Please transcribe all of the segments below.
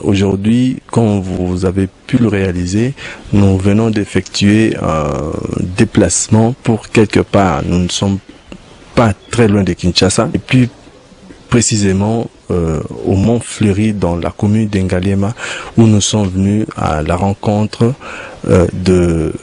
Aujourd'hui, comme vous avez pu le réaliser, nous venons d'effectuer un déplacement pour quelque part. Nous ne sommes pas très loin de Kinshasa et plus précisément au Mont Fleury dans la commune d'Engaliema où nous sommes venus à la rencontre de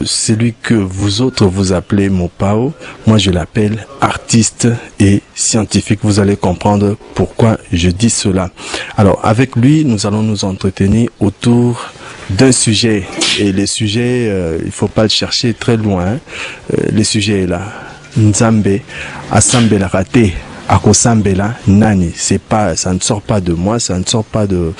celui que vous autres vous appelez Mopao. Moi je l'appelle artiste et scientifique. Vous allez comprendre pourquoi je dis cela. Alors avec lui nous allons nous entretenir autour d'un sujet, et les sujets il faut pas le chercher très loin, le sujet est là. Nzambe asambela kate akosambela nani. Ça ne sort pas de moi, ça ne sort pas de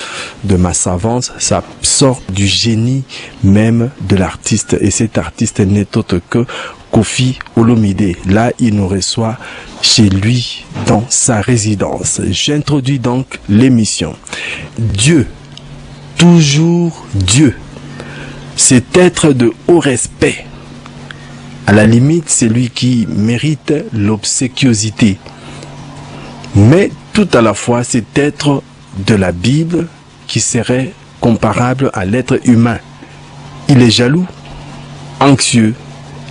ma savance, ça sort du génie même de l'artiste. Et cet artiste n'est autre que Koffi Olomide. Là, il nous reçoit chez lui dans sa résidence. J'introduis donc l'émission. Dieu, toujours Dieu, cet être de haut respect. À la limite, c'est lui qui mérite l'obséquiosité. Mais tout à la fois, cet être de la Bible qui serait comparable à l'être humain. Il est jaloux, anxieux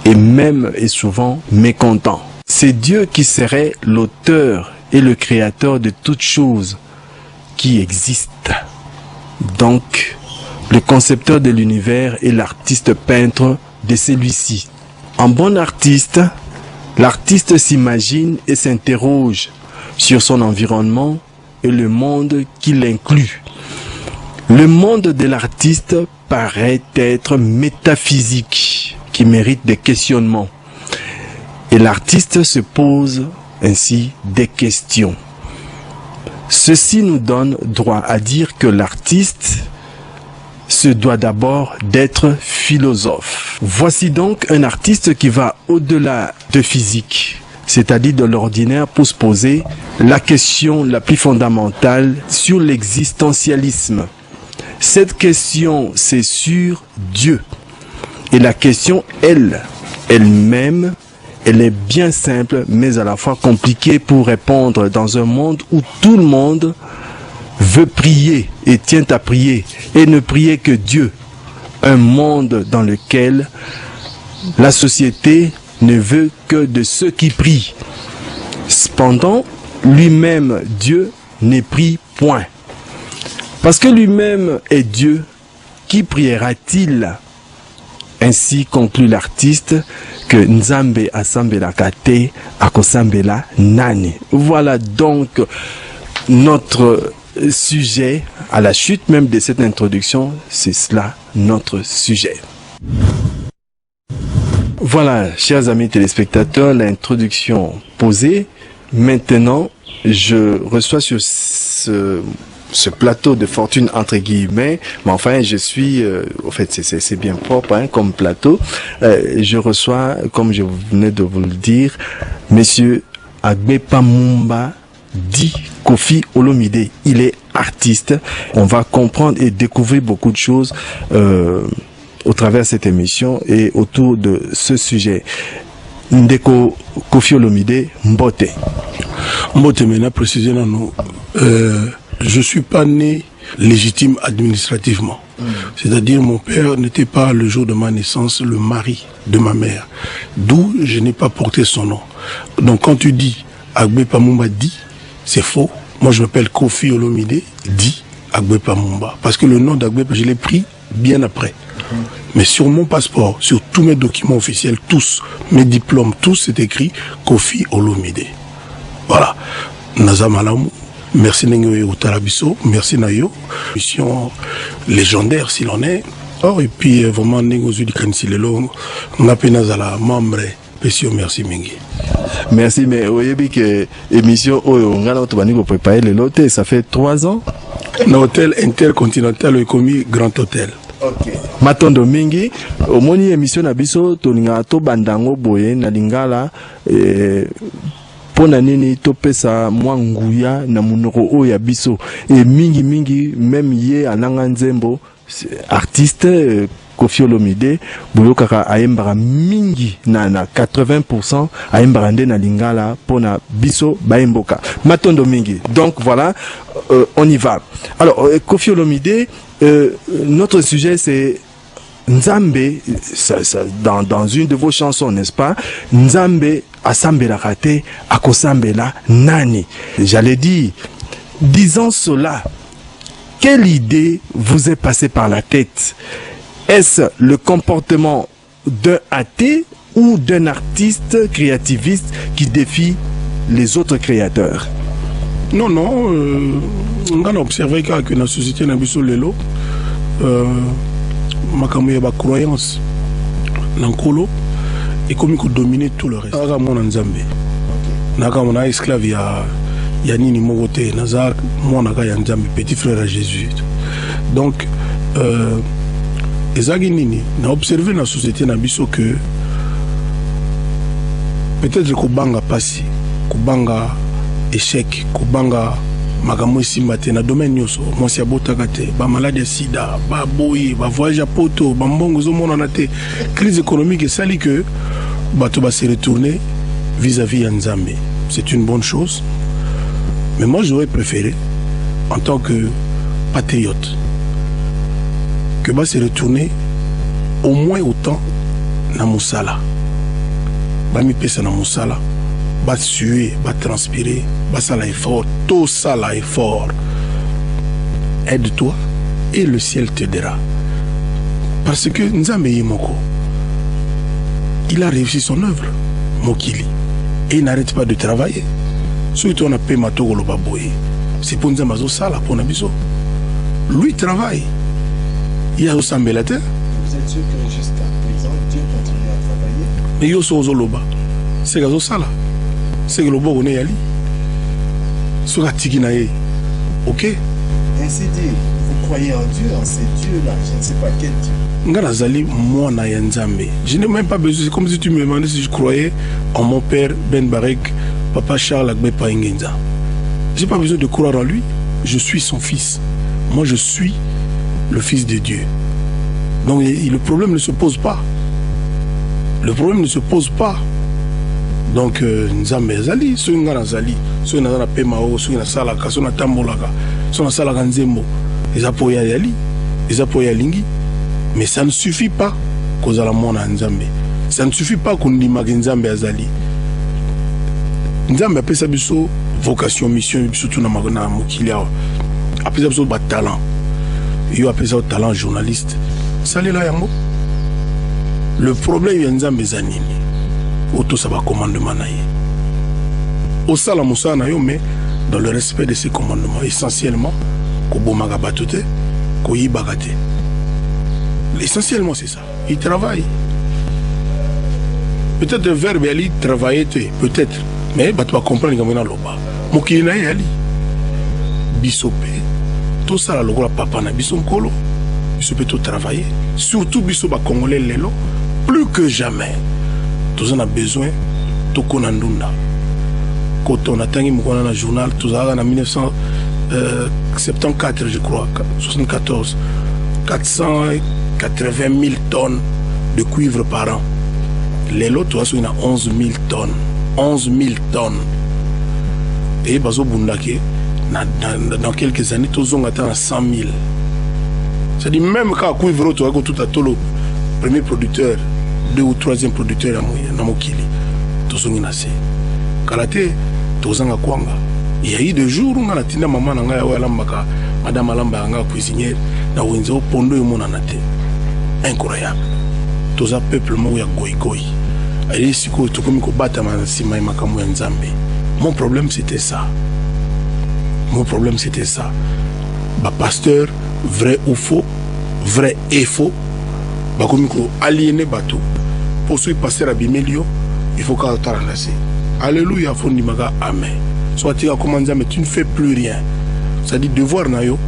et même et souvent mécontent. C'est Dieu qui serait l'auteur et le créateur de toutes choses qui existent. Donc, le concepteur de l'univers et l'artiste peintre de celui-ci. En bon artiste, l'artiste s'imagine et s'interroge sur son environnement et le monde qui l'inclut. Le monde de l'artiste paraît être métaphysique, qui mérite des questionnements. Et l'artiste se pose ainsi des questions. Ceci nous donne droit à dire que l'artiste se doit d'abord d'être philosophe. Voici donc un artiste qui va au-delà de physique, c'est-à-dire de l'ordinaire, pour se poser la question la plus fondamentale sur l'existentialisme. Cette question, c'est sur Dieu. Et la question, elle-même, elle est bien simple, mais à la fois compliquée pour répondre dans un monde où tout le monde veut prier et tient à prier et ne prier que Dieu. Un monde dans lequel la société ne veut que de ceux qui prient. Cependant, lui-même, Dieu, n'est prie point. Parce que lui-même est Dieu, qui priera-t-il? Ainsi conclut l'artiste que Nzambe asambela kate akosambela nani. Voilà donc notre sujet, à la chute même de cette introduction, c'est cela notre sujet. Voilà, chers amis téléspectateurs, l'introduction posée. Maintenant, je reçois sur ce plateau de fortune entre guillemets, mais enfin je suis, en fait c'est bien propre hein, comme plateau. Je reçois, comme je venais de vous le dire, Monsieur Agbepa Mumba dit Koffi Olomide. Il est artiste. On va comprendre et découvrir beaucoup de choses au travers de cette émission et autour de ce sujet. Ndeko Koffi Olomide Mbote. Mbote, maintenant préciser nous. Je suis pas né légitime administrativement. C'est-à-dire mon père n'était pas le jour de ma naissance le mari de ma mère. D'où je n'ai pas porté son nom. Donc quand tu dis Agbepa Mumba dit, c'est faux. Moi je m'appelle Koffi Olomide dit Agbepa Mumba. Parce que le nom d'Agbepa, je l'ai pris bien après. Mais sur mon passeport, sur tous mes documents officiels, tous, mes diplômes, tous, c'est écrit Koffi Olomide. Voilà. Nazamalamu. Merci Nengoyo Tarabiso, merci Nayo, mission légendaire s'il en est. Oh, et puis vraiment Nengozo du Kansilelo, on a penazala membre, merci Mingi. Merci, mais vous voyez que l'émission on a préparé le loté, ça fait 3 ans. Un hôtel intercontinental est commis Grand Hôtel. Ok. Matondo mingi, au moni émission nabiso, toninga to bandango boye na lingala pona nini to pesa mwa nguya na munoko o ya biso et mingi même ye ananga nzembo artiste Koffi Olomide boyokaka ayembara mingi na 80% ayembara nde na lingala pona biso baemboka matondo mingi. Donc voilà, on y va. Alors Koffi Olomide, notre sujet c'est Nzambe, dans une de vos chansons, n'est-ce pas? Nzambe asambela kate akosambela nani. J'allais dire, disant cela, quelle idée vous est passée par la tête? Est-ce le comportement d'un athée ou d'un artiste créativiste qui défie les autres créateurs? Non, on a observé que dans la société Nabiso Lelo, makambo ya ba croyance nankolo et comme il dominer tout le reste. Naga mona nzambe. Naga mona esclave ya nini mogote naza mona ka ya nzambe petit frère à Jésus. Donc ezagi nini na observer na société na biso que peut-être ko banga pasi, ko banga échec, ko banga makambo esimba te na domaine nyonso mwasi abotaka te ba maladie ya sida ba boyi ba voyage à poto ba mbongo ezomona te crise économique esali que bato ba se retourner vis-à-vis ya Nzambe. C'est une bonne chose, mais moi j'aurais préféré en tant que patriote que ba se retourner au moins autant na musala ba mi pesa na musala va suer, va transpirer, va ça l'effort, tout ça l'effort. Aide-toi et le ciel t'aidera. Parce que Nzambe Yemoko, il a réussi son œuvre, Mokili, et il n'arrête pas de travailler. Surtout on a payé Matoko Lobaboye. C'est pour Nzambe Sala, pour Nabiso. Lui travaille. Il a aussi la terre. Vous êtes sûr que jusqu'à présent, Dieu continue à travailler? Mais il y a aussi Loba. C'est Gazo Sala. C'est que le bon est allé. Sur la tiginae. Ok? Ainsi dit, vous croyez en Dieu, en ces dieux-là, je ne sais pas quel Dieu. Nganazali, moi, na Nzambe. Je n'ai même pas besoin. C'est comme si tu me demandais si je croyais en mon père Ben Barek, papa Charles Agbepa Ngenza. Je n'ai pas besoin de croire en lui. Je suis son fils. Moi, je suis le fils de Dieu. Donc, le problème ne se pose pas. Le problème ne se pose pas. Donc Nzambe azali so ngana azali so na pema o so na sala ka so na tambolaka so na sala kanzembo ezapo ya yali ezapo ya lingi, mais ça ne suffit pas kozala mona Nzambe, ça ne suffit pas kondima Nzambe azali. Nzambe apesa biso vocation mission biso tuna magana mokili awa apesa biso ba talent yo apesa o talent journaliste salela yango. Le problème ya Nzambe zanini auto ça va commandement naïe au sala musa na yo, mais dans le respect de ses commandements, essentiellement ko bomaka batute ko yibakate. Essentiellement c'est ça, il travaille. Peut-être le verbe ali travailler peut-être, mais tu vas comprendre que maintenant loba. Mokili na ali. Bisope. Tout ça la logo la papa na biso nkolo. Bisope tout travailler. Surtout biso ba congolais lelo plus que jamais. Tous on a besoin to konandunda. Quand on a tangi mokona na journal tous en 1974 je crois 74 480 000 tonnes de cuivre par an. Les lots, tu vois, il y a 11 000 tonnes. 11 000 tonnes. Et Bazo Bundake, dans quelques années, tous ont atteint 100 000. C'est-à-dire, même quand cuivre, tu vois, tout à tout le premier producteur, 2 ou 3e producteur dans Mokili, tous ont assez. Karaté, tous ont Kwanga. Il y a eu des jours où on a tina maman nanga ya lambaka, madame Alamba nga cuisinière, na wenzo pondo yo monanate. Incroyable. Tous un peuple mo ya goigoi. Allez siko to komi ko bata masima ya makambo ya Nzambe. Mon problème c'était ça. Mon problème c'était ça. Ba pasteur vrai ou faux, vrai et faux. Ba komi ko aliéner bateau. Pour ceux pasteur abimelio, il faut qu'à t'arranger. Alléluia fondi maga amen. Soit tu as commencé mais tu ne fais plus rien. Ça dit devoir na yo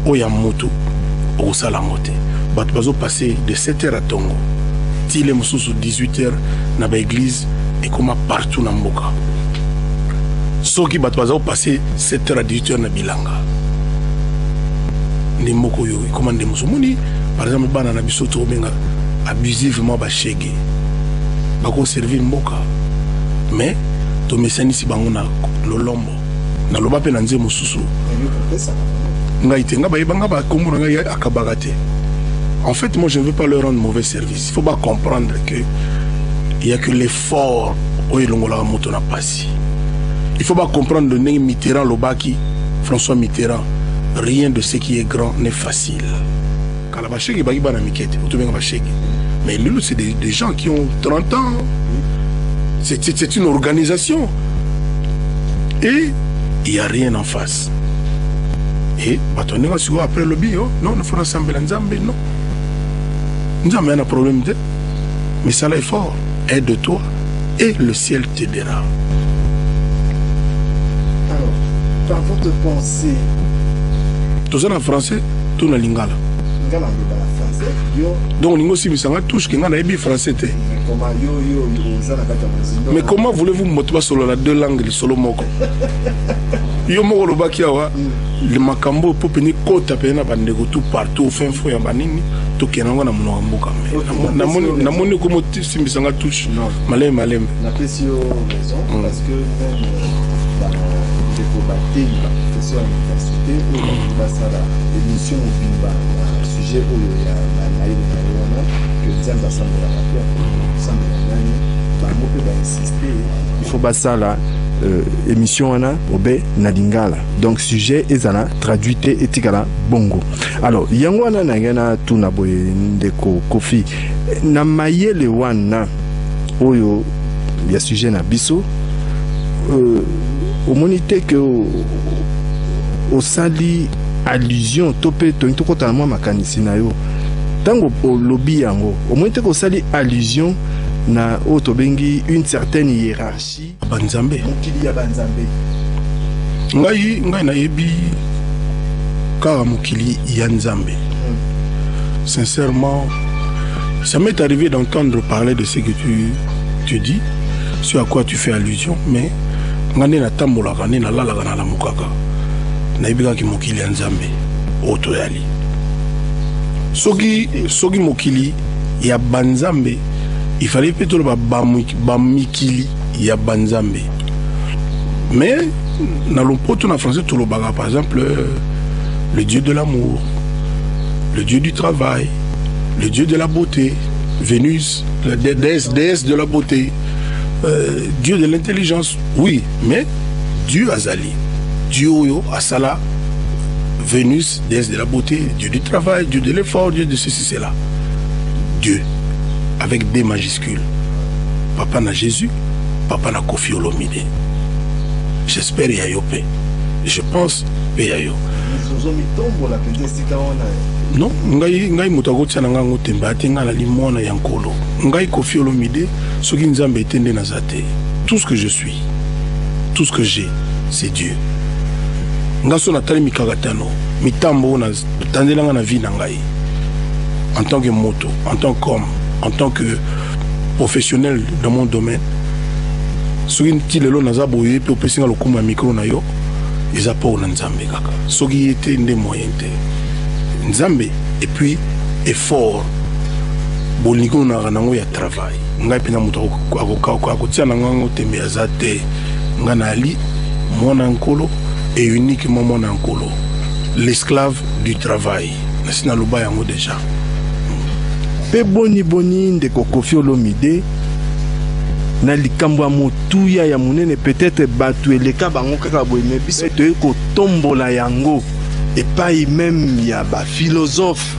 oya moto au salamote. Bat bazo passer de 7h à Tongo. Tile mususu 18h na ba église et comme partout na mboka. Soki bat bazo passer 7h à 18h na bilanga. Ndi mboko yo comme ndé musumuni par exemple bana na biso to benga abusivement ba shege. Ba ko servir mboka. Mais to mesani si bango na lolombo. Na loba pe na nze mususu. Ngai tenga ba yebanga ba komura ngai akabagate. En fait, moi, je ne veux pas leur rendre mauvais service. Il ne faut pas comprendre qu'il n'y a que l'effort où il n'a pas si. Il ne faut pas comprendre le nez Mitterrand, Lobaki, François Mitterrand. Rien de ce qui est grand n'est facile. Mais lui, c'est des gens qui ont 30 ans. C'est une organisation. Et il n'y a rien en face. Et après le bio, non, il faut rassembler Nzambe, non. Nous avons un problème de... Mais ça là est fort. Aide-toi et le ciel t'aidera. Alors, par votre pensée... Tout ça en français, tout en lingala. Lingala en français, yo... Donc, nous aussi, nous avons touché que nous avons français. Mais comment voulez-vous motiver sur les 2 langues, solo moko? Yo moko lo bakiawa, le makambo pour venir kota pena bandeko tout partout, fin fou ya banini, to kenanga na mono mboka me. Na moni comme simbisanga touche. Malem. Na pesio raison parce que même dans les cobatés, professeur à l'université, où on va ça la émission au bimba, sujet où il y a na que nous avons ensemble la il faut pas ça là émission wana obe na lingala donc sujet ezana traduite etikala bongo. Alors yango wana na ngena tuna boye ndeko Kofi na mayele wana oyo ya sujet na biso au monité que au sali allusion topé to totalement makanisi na yo tango lobby yango au monité que sali allusion na otobengi une certaine hiérarchie banzambe mokili ya banzambe ngai na yebi kaka mokili ya nzambe. Sincèrement ça m'est arrivé d'entendre parler de ce que tu dis, ce à quoi tu fais allusion, mais ngane na tambolaka ne na lalaka na lamukaka na yebi kaka mokili ya nzambe otoyali soki mokili ya banzambe il fallait plutôt bamikili ya banzambe. Mais dans le poto en français tout le baga par exemple le dieu de l'amour, le dieu du travail, le dieu de la beauté, Vénus, la déesse de la beauté, dieu de l'intelligence, oui, mais Dieu Azali, Dieu Oyo Asala, Vénus, déesse de la beauté, dieu du travail, dieu de l'effort, dieu de ceci, cela. Dieu avec des majuscules. Papa na Jésus, papa na Kofi Olomide. J'espère yayo pe. Je pense pe yayo. Non, ngai mutako tsana ngango temba tenga la limona yankolo. Ngai Koffi Olomide, soki nzambe etende nazate. Tout ce que je suis, tout ce que j'ai, c'est Dieu. Ngaso natali mikagatano, mitambo na tandelanga na vie na ngai. En tant que moto, en tant qu'homme, en tant que professionnel dans mon domaine. Soki ntilelo nazaboye pe opesinga lokuma micro na yo. Eza po na nzambe kaka. Soki ete nde moyen te. Nzambe et puis effort. Bolingo na ranango ya travail. Ngai pena muto akotia na ngango tembe azate. Ngana ali mwana nkolo et uniquement mwana nkolo. L'esclave du travail. Nasina loba yango déjà. Pe boni ndeko Koffi Olomide na likambo ya motuya ya munene peut-être batu eleka bango kaka boye mais biso toye kotombola yango epai même ya ba philosophe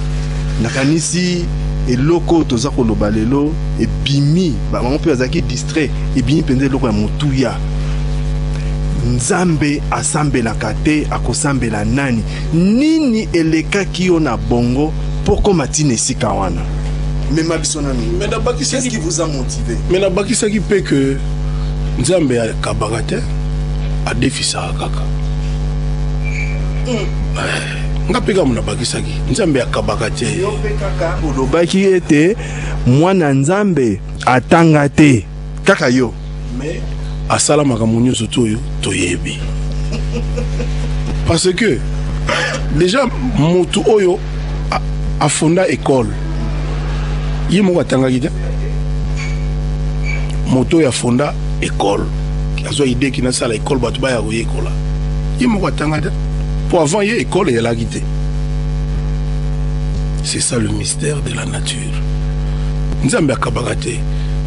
nakanisi eloko toza koloba lelo ebimi bango mpe azaki distrait ebimi pende eloko ya motuya nzambe asambelaka te akosambela nani nini elekaki yo na bongo poko matine esika wana. Mais qu'est-ce qui vous a motivé? Mais la bakisa qui peut que Nzambe a kabagate a défisa kaka. Nga peka muna bakisa ki Nzambe a kabagate. Yo peka kaka olobaki ete mwana Nzambe atanga te kaka yo. Mais asala makamunyo soto yo toyebi. Parce que déjà motu oyo a fonda école. Il m'a dit moto ya fonda école qui a une idée qui n'a pas l'école bah tu vas y aller école il m'a dit pour avant y école et la guidée. C'est ça le mystère de la nature. Nzambe akabagate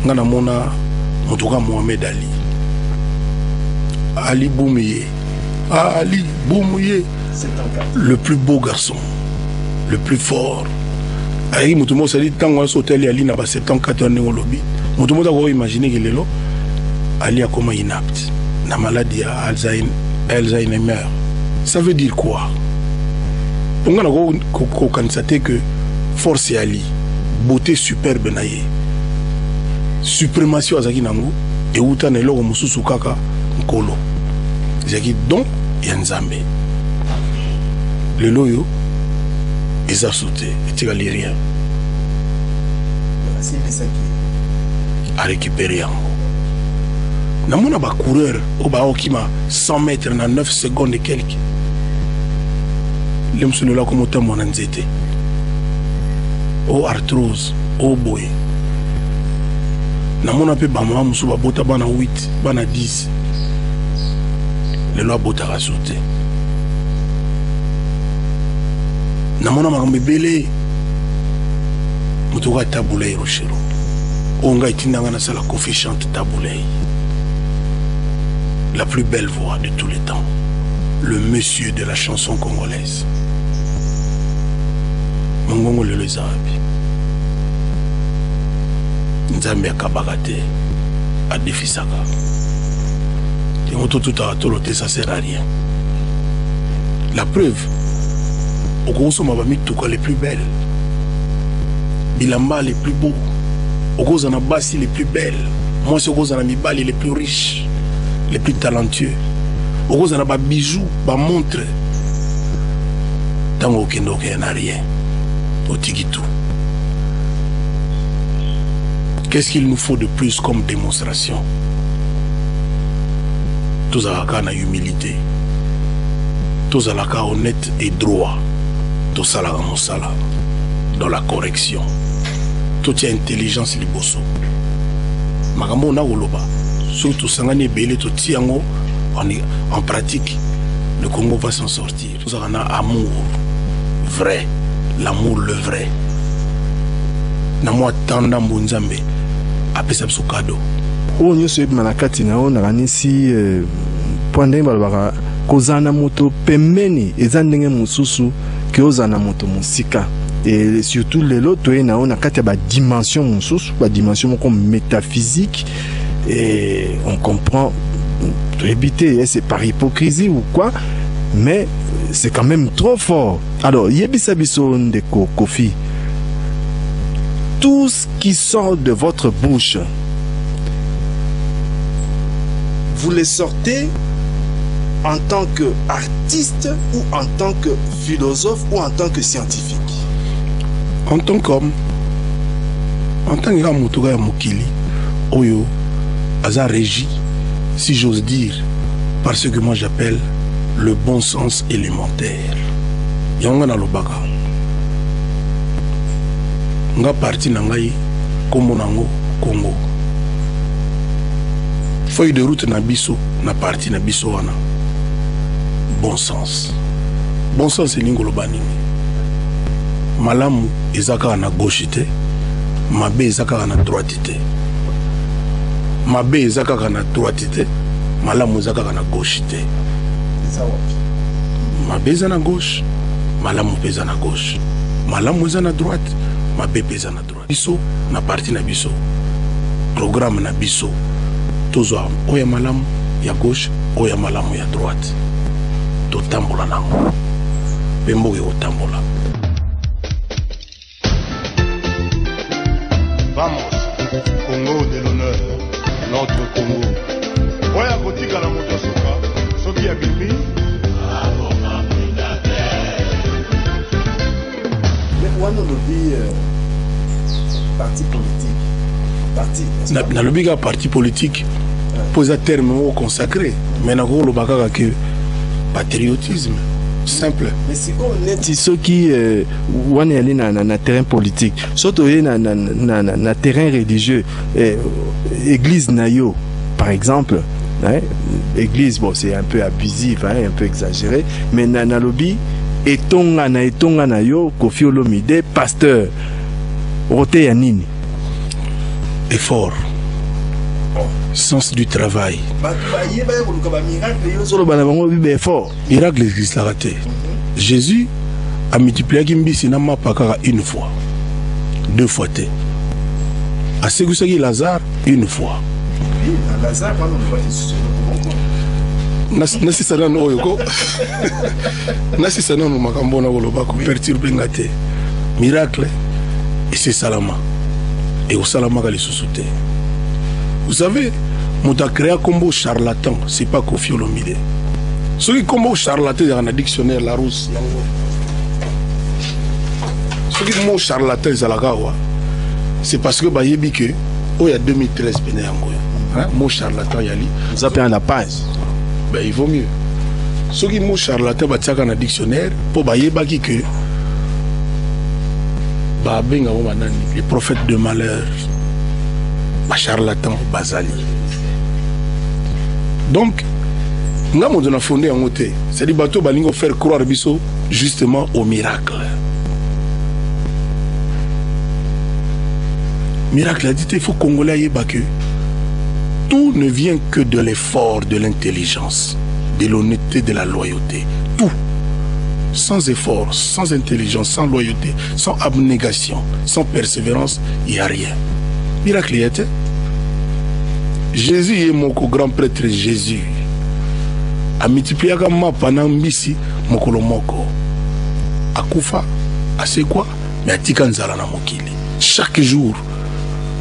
ngana mona motoka Mohamed Ali Boumouye le plus beau garçon, le plus fort. Aïe, mutumo sali tango hôtel Ali na ba 74 ans au lobby. Mutumo ta ko imaginer que lelo Ali a comme inapte na maladie à Alzheimer. Ça veut dire quoi? On a ko constater que force Ali, beauté superbe naie. Suprématie azaki nango et uta na loko mususu kaka nkolo. Zaki don ya Nzambe. Le loyo ils ont sauté, et tu as rien. À récupérer en haut. Nous avons un coureur qui m'a 100 mètres dans 9 secondes et quelques. Les gens comme autant mon anxiété. Oh arthrose, oh boy. Nous avons un peu bama, nous avons 8, 10. Les lois botara sauté. Namona makambe belé mutuka tabulei rochero onga itinanga na sala Koffi chante tabulei la plus belle voix de tous les temps, le monsieur de la chanson congolaise Mongongo le lezabi Nzambe akabagate a defisaka et on tout à toloté ça sert à rien. La preuve au gros sommet les plus belles, bilamba les plus beaux, au gros anabasi les plus belles, moi c'est au gros anamibali les plus riches, les plus talentueux, au gros anaba bijoux, ba montre, tant aucun n'a rien, au tigitou. Qu'est-ce qu'il nous faut de plus comme démonstration? Tous à la humilité, tous à la honnête et droit. Tout ça là dans la correction, toute intelligence liboso. Magambo na woloba, surtout sangane belé tout tiango en pratique, le Congo va s'en sortir. Nous avons un amour vrai, l'amour le vrai. Na moi tanda mbunzambe, apesa biso cadeau. O nyoso manakati na ona kanisi pwande balabaka kozana moto pemeni ezandenge mususu ozana moto musika et surtout les loto et na kati ba dimension mususu ba dimension comme métaphysique et on comprend éviter c'est par hypocrisie ou quoi mais c'est quand même trop fort. Alors, yebisa biso ndeko Kofi, tout ce qui sort de votre bouche, vous les sortez en tant qu'artiste ou en tant que philosophe ou en tant que scientifique? En tant qu'homme, en tant que Moutoura ya Mokili, Oyo, Aza régi, si j'ose dire, par ce que moi j'appelle le bon sens élémentaire. Yanga na lobaka. Nga parti na ngai kombo nango Congo. Feuille de route na biso na parti na biso wana. Bon sens. Bon sens c'est ningo lobani. Malamu ezaka na gauche te, mabe ezaka na droite te. Mabe ezaka na droite te, malamu ezaka na gauche te. Mabe eza na gauche, malamu peza na gauche. Malamu eza na droite, mabe peza na droite. Biso na parti na biso. Programme na biso. Tozwa oya malamu ya gauche, oya malamu ya droite. Totambola nango. Bemboge otambola. Vamos, Congo de l'honneur, notre Congo. Oya kotika na moto soka, soki ya bibi. Mais wana lobi parti politique. Parti. Na lobi ka parti politique pose un terme consacré, mais na ko lobaka que patriotisme simple. Mais si on est ceux qui on est allé na terrain politique, surtout na terrain religieux, église nayo par exemple, hein, église bon c'est un peu abusif, hein, un peu exagéré, mais na lobby etonga na yo Kofi Olomide pasteur rote ya nini? Effort, sens du travail. Miracle existe la raté. Jésus a multiplié Gimbisi na mapaka une fois, 2 fois té. A Segusagi Lazare une fois. Lazare nasi sana no yoko. Nasi sana no makambo na woloba ko perturber ngate. Miracle et c'est salama. Et au salama les sous-souté. Vous savez, Mouta créé un combo charlatan, c'est pas Kofi Olomide. Ce qui combo charlatan dans le dictionnaire Larousse. Ce qui mot charlatan c'est parce que Bayebi que il y a 2013 hein, mot charlatan yali. Vous appelez à la page. Ben il vaut mieux. Ce qui mot charlatan bah dans le dictionnaire pour Bayebi que les prophètes de malheur, charlatan Bazali. Donc, nous avons fondé en côté. C'est-à-dire bateau balingo faire croire biso justement au miracle. Miracle a dit il faut Congolais y que tout ne vient que de l'effort, de l'intelligence, de l'honnêteté, de la loyauté. Tout. Sans effort, sans intelligence, sans loyauté, sans abnégation, sans persévérance, il n'y a rien. Miracle y était. Jésus est mon grand prêtre Jésus. A multiplié ma panambisi mokolo moko. Akufa, a c'est quoi? Mais a tikanzala na mokili. Chaque jour,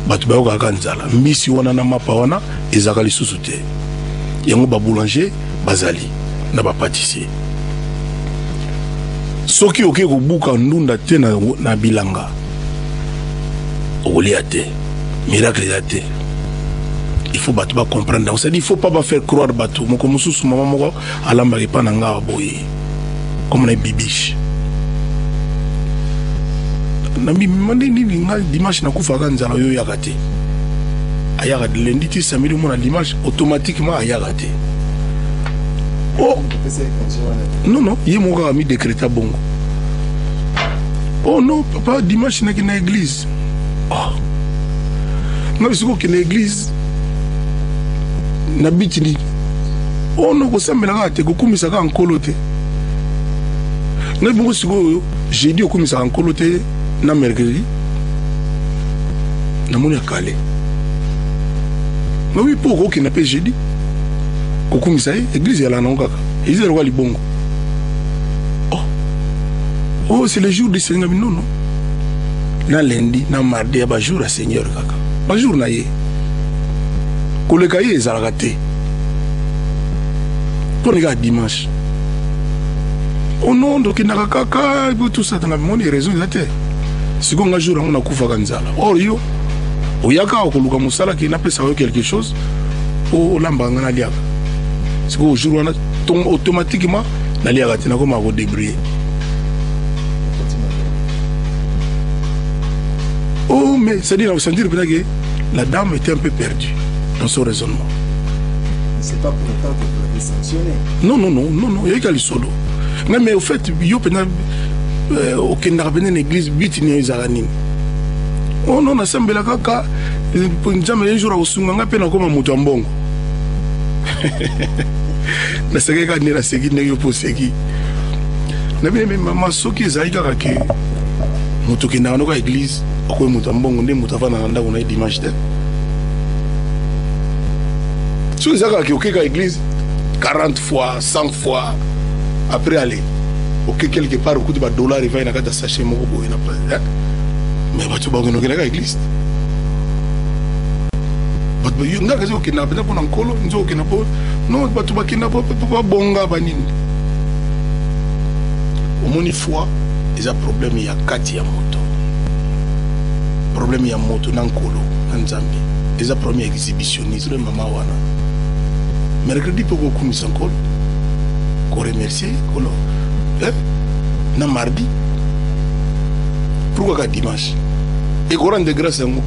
batu bayoka kanzala. Mbisi wana na mapa wana, ezakali susute. Yango ba boulanger, bazali, na ba pâtissier. Soki oke kobuka ndunda te na bilanga. Olia te. Miracle ya te. Il faut battre comprendre. On s'est dit il faut pas faire croire bateau. Mon comme sous maman moko alamba ke pananga boye. Comme les bibiches. Nami mandi ni dimanche na kufa kanza yo yakate. Ayaka de lundi ti samedi mon dimanche automatiquement ayaka te. Oh. Non, il m'a mis décréta bongo. Oh non, papa dimanche na kina église. Oh. Non, c'est quoi que l'église na bitini. Oh non, ko sambela te ko kumisa ka nkolo te. Na bongo siko jeudi ko kumisa ka nkolo te na mercredi. Na moni akale. Mais oui, pourquoi qu'il n'a pas jeudi? Ko kumisa église ya la na ngaka. Ils ont le libongo. Oh, c'est le jour du Seigneur. Non, non. Na lundi, na mardi, il y a jour à Seigneur. Pas jour na ye. Kolekaye est raté. Pour les gars, dimanche. Oh non, donc il n'a qu'à tout ça. T'en as raison, il a été. Si on a jour, on a koufa ganzala. Or, yo, au yaka, au koluka musala, qui n'a pas savoir quelque chose, au lambangana liaga. C'est qu'au jour, on a automatiquement, la liaga, t'en a comme à redébrouiller. Oh, mais c'est-à-dire que la dame était un peu perdue dans son raisonnement. C'est pas pour autant que vous l'avez sanctionné. Non, non, non, non, non, il y a qu'à le solo. Mais au fait, il y a aucun arbitre dans l'église, but il y a un oh non, on a semblé la caca. Pour une jambe, un jour, on s'est dit comme un mouton bon. Na sege ka nera segi ne yo posegi. Na bien mais maman soki zaika ka moto ki na no ka église ko moto mbongo nde moto fa na ndako na dimanche te. So zaka ki ka église 40 fois, 100 fois après aller. OK quelque part au coup de $, il va na ka sachet moko boy na pas. Mais ba tu ba no ka église. Yo nga kazi okina pena pona nkolo nzo okina po non batu bakina po bonga banini omoni foi eza problème ya kati ya moto problème ya moto na nkolo na nzambe eza premier exhibitionnisme mama wana mercredi poko kumisa nkolo ko remercier kolo na mardi pourquoi ka dimanche et ko rendre grâce à moi.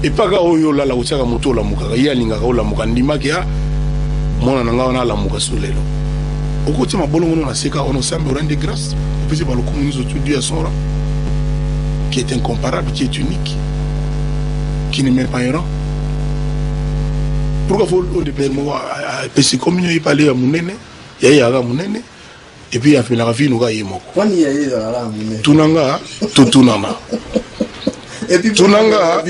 Et pas quand on la outsaka moto la muka ya linga ka la muka ndima kia mona nanga na la muka solelo okoti mabolongo na seka ono sambe rendre grâce puis par le communisme tout Dieu à son rang qui est incomparable, qui est unique, qui ne met pas un rang. Pourquoi faut au départ moi parce que comme il parlait à munene ya munene et puis il a fait la vie nous ga yemoko kwani ya la munene tunanga tutunana et puis tunanga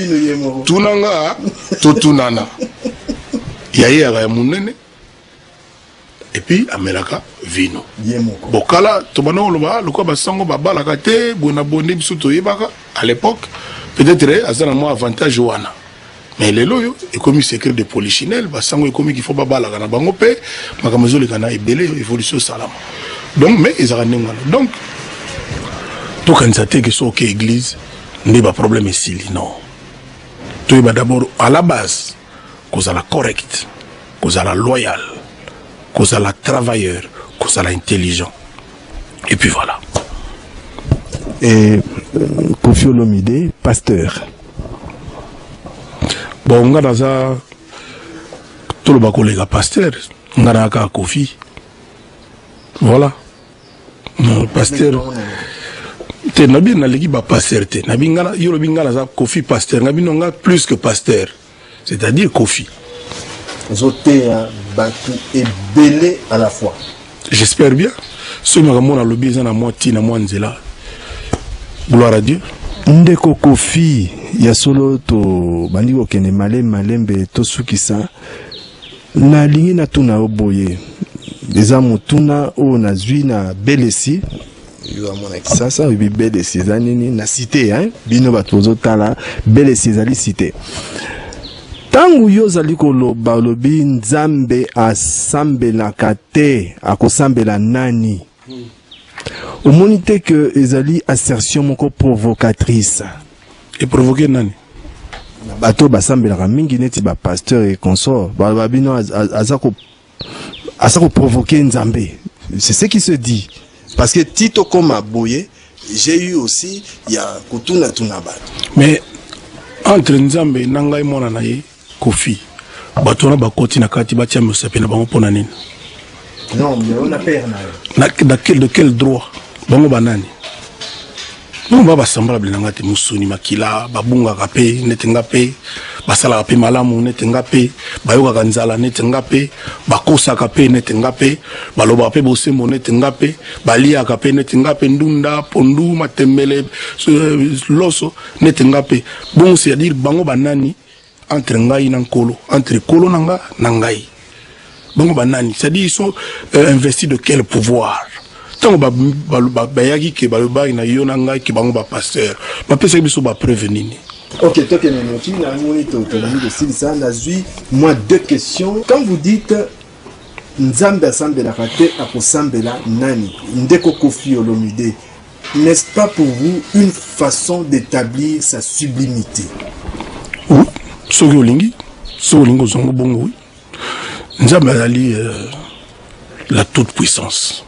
tutunana yaye ya munene et puis amelaka vino yemoko bokala to bana oloba lokwa basango babalaka te bona bonde biso to yebaka à l'époque peut-être azana mo avantage wana mais lelo yo ekomi secret de polichinelle basango ekomi qu'il faut babalaka na bango pe makamazoli kana ebele évolution salama donc mais ezaka ndengana donc to kanisa te que so ke église n'est pas problème ici, non. Tu es d'abord à la base, cause à la correcte, cause à la loyale, cause à la travailleur, cause à la intelligent. Et puis voilà. Et Kofi Olomide, pasteur. Bon, on a dans ça tout le bas collègue pasteur, on a un Kofi. Voilà. Pasteur. Te nabi na legi ba pasteur te nabi ngala yolo bingala za Kofi pasteur nabi nonga plus que pasteur c'est-à-dire Kofi zoté batu et belé à la fois j'espère bien ce makamona lobi za na moitié na mwanzela gloire à Dieu ndeko Kofi ya solo to bandi ko kene malembe to sukisa na lingi na tuna oboye eza mutuna o na zwi na belesi yo amona kisasa bi bele sizanini na cité hein bino batozo tala bele sizali cité tangu yo zali koloba lobi nzambe asambela kate akosambela nani omonite que ezali assertion moko provocatrice et provoquer nani bato basambela mingi neti ba pasteur et consort ba bino azako provoquer nzambe c'est ce qui se dit. Parce que Tito comme Aboye, j'ai eu aussi, il y a Kutuna Tunaba. Mais entre Nzambe, Nangai Monanaye, Kofi, Batona Bakoti Nakati Batiam Sapena Bangoponanine. Non, mais on a perdu. De quel droit Bango Banani. Non, Baba semblable Nangati Moussuni Makila, Babunga Kape, Netengape, Basala Kape Malamu, Netengape, Bayoga Ganzala, Netengape, Bakosa Kape, Netengape, Baloba Kape Bosemo, Netengape, Balia Kape, Netengape, Ndunda, Pondu, Matembele, Loso, Netengape. Bon, c'est-à-dire Bango Banani, entre Ngai Nankolo, entre Kolo Nanga, Nangai. Bango Banani, c'est-à-dire ils sont investis de quel pouvoir? tant bayaki ke baloba ina yona ngai ke bango ba pasteur ba pesa biso ba prévenir. Ok, toi qui es tu n'as de ça, moi 2 questions. Quand vous dites Nzambe asambela kate akosambela nani ndeko Koffi Olomide, n'est-ce pas pour vous une façon d'établir sa sublimité? Oui, soki olingi zongo bongo oui. Nzambe azali la toute puissance.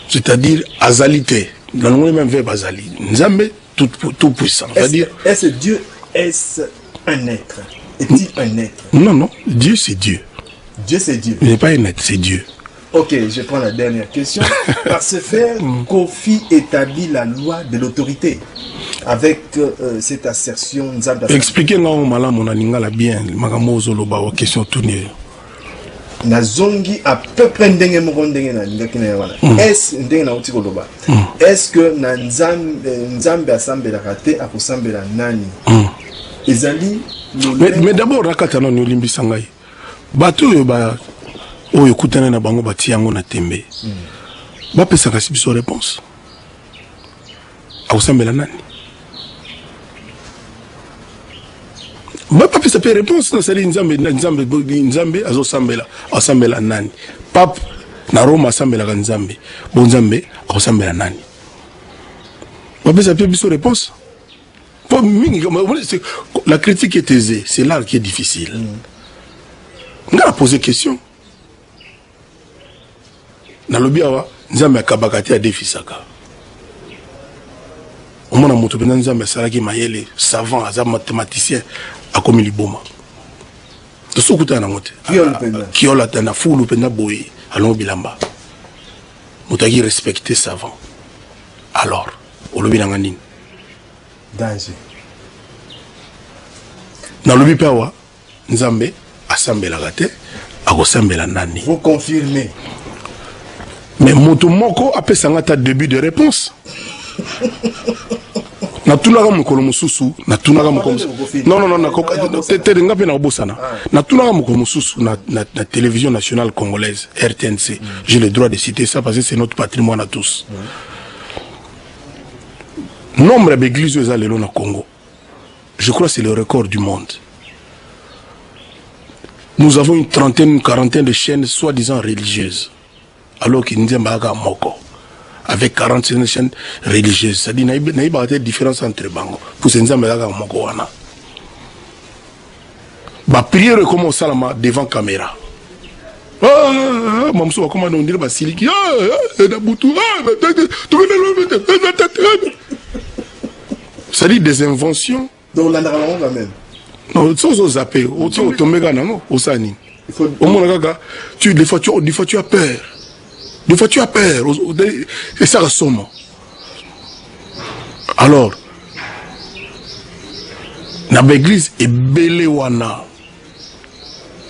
C'est-à-dire azalité. Dans le même verbe azali. Nzambe tout puissant. C'est-à-dire est-ce Dieu, est-ce un être? Est-il un être? Non, non, Dieu c'est Dieu. Dieu c'est Dieu. Il n'est pas un être, c'est Dieu. Ok, je prends la dernière question. Par ce faire, Koffi établit la loi de l'autorité. Avec cette assertion, expliquez-nous malam on a lingala bien, magamozo loba wa question tournée. Nazongi à peu près ndenge moko ndenge na ndenge na wana. Est ndenge na utiko loba. Est-ce que na nzambe asambela kate akosambela nani? Ezali mais d'abord rakatana no limbisa ngai. Bato yo ba oyo kutana na bango bati yango na tembe. Ba pesa kasi biso réponse. Akosambela nani? Ba papa ça peut réponse na sali nzambe azo sambela nani pap na Roma sambela ka nzambe bon nzambe akosambela nani papa ça peut biso réponse pour la critique est aisée, c'est là qui est difficile. On a posé question na lobi awa nzambe akabakati a defisaka au moins moto bena nzambe salaki mayele savant aza mathématicien akomi liboma to sokuta na mote kiola tana fulu pena boye alon bilamba motaki respecter savant alors olobi na ngani danger na lobi pawa nzambe asambela gate akosambela nani. Vous confirmez? Mais moto moko apesanga ta début de réponse. Na tunaka mukolo mususu na tunaka mukolo non te ngape na obosana na tunaka mukolo mususu na télévision nationale congolaise RTNC. J'ai le droit de citer ça parce que c'est notre patrimoine à tous. Nombre d'églises aux allélos na Congo, je crois que c'est le record du monde. Nous avons une trentaine, une quarantaine de chaînes soi-disant religieuses, alors qu'il n'y a pas moko. Avec 45 chaînes religieuses. C'est-à-dire qu'il n'y a pas de différence entre bango. Pour ces gens, il y a moko wana. Ba prière comme salama devant caméra. Mamsou va comment on dirait basiliki. C'est-à-dire des inventions. Donc la narration quand même. Non, sans zapper, au tomega non, au sani. Au moins des fois tu as peur. Des fois tu as peur. Et ça ressemble. Alors, na l'église est belé wana.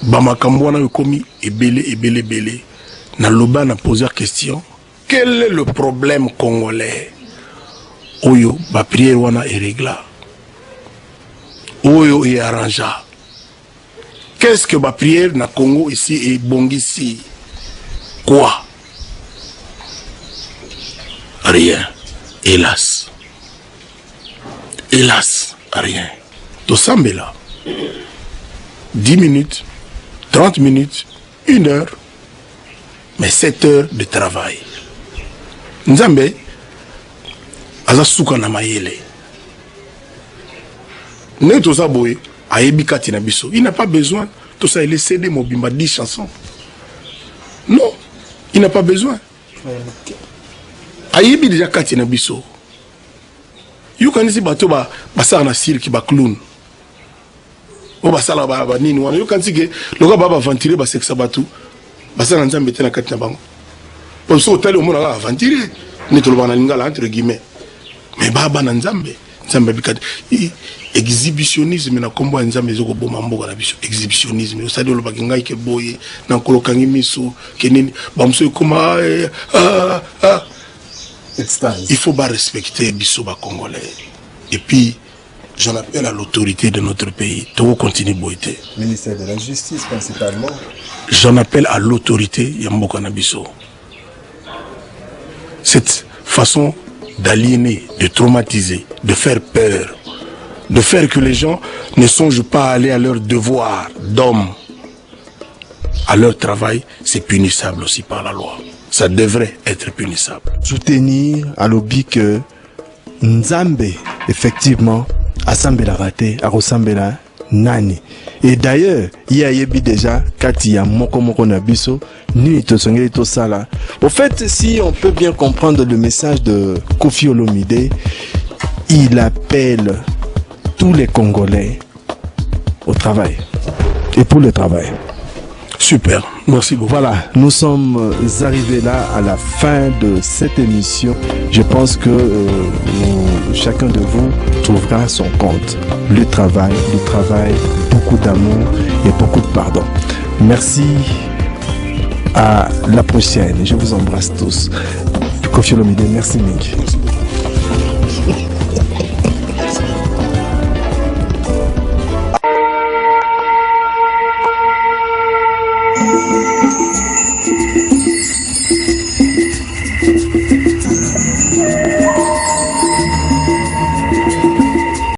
Bamakambo wana yokomi est belé. Na loba na posé la question. Quel est le problème congolais? Oyo, ba prière wana est réglée. Oyo est arrangé. Qu'est-ce que ma prière na Congo ici et Bongisi? Quoi? Rien. Hélas. Hélas, rien. Tout ça, mais là. 10 minutes, 30 minutes, 1 heure, mais 7 heures de travail. Nzambe, aza suka na mayele. Il n'a pas besoin. Tout ça, il est cédé, Mobimba 10 chansons. Non, il n'a pas besoin. Ayebi déjà Katina Bisso. You can see bato ba basara na sir ki ba clown. O basala ba nini wana. You can see que le gars ba ventiler ba sexa bato. Basara nzambe tena Katina bango. Pour ça hôtel au monde a ventiler. Ni to ba na lingala entre guillemets. Mais baba na nzambe. Nzambe bikati exhibitionnisme na kombo nzambe ezoko boma mboka na biso exhibitionnisme o sadi lo bakinga ke boye na kolokangi miso kenini bamso koma il faut pas respecter biso ba congolais et puis j'en appelle à l'autorité de notre pays to continuer boité ministère de la justice principalement j'en appelle à l'autorité ya mboka na biso cette façon d'aliéner, de traumatiser, de faire peur, de faire que les gens ne songent pas à aller à leur devoir d'homme, à leur travail, c'est punissable aussi par la loi. Ça devrait être punissable. Soutenir à l'objet que Nzambe, effectivement, assemble la raté, a ressemblé la nani. Et d'ailleurs, il y a déjà, quand il y a moko nabiso, ni to songé to sala. Au fait, si on peut bien comprendre le message de Koffi Olomide, il appelle tous les Congolais au travail. Et pour le travail. Super, merci beaucoup. Voilà, nous sommes arrivés là à la fin de cette émission. Je pense que chacun de vous trouvera son compte. Le travail, beaucoup d'amour et beaucoup de pardon. Merci, à la prochaine. Je vous embrasse tous. Koffi Olomide, merci Mingi.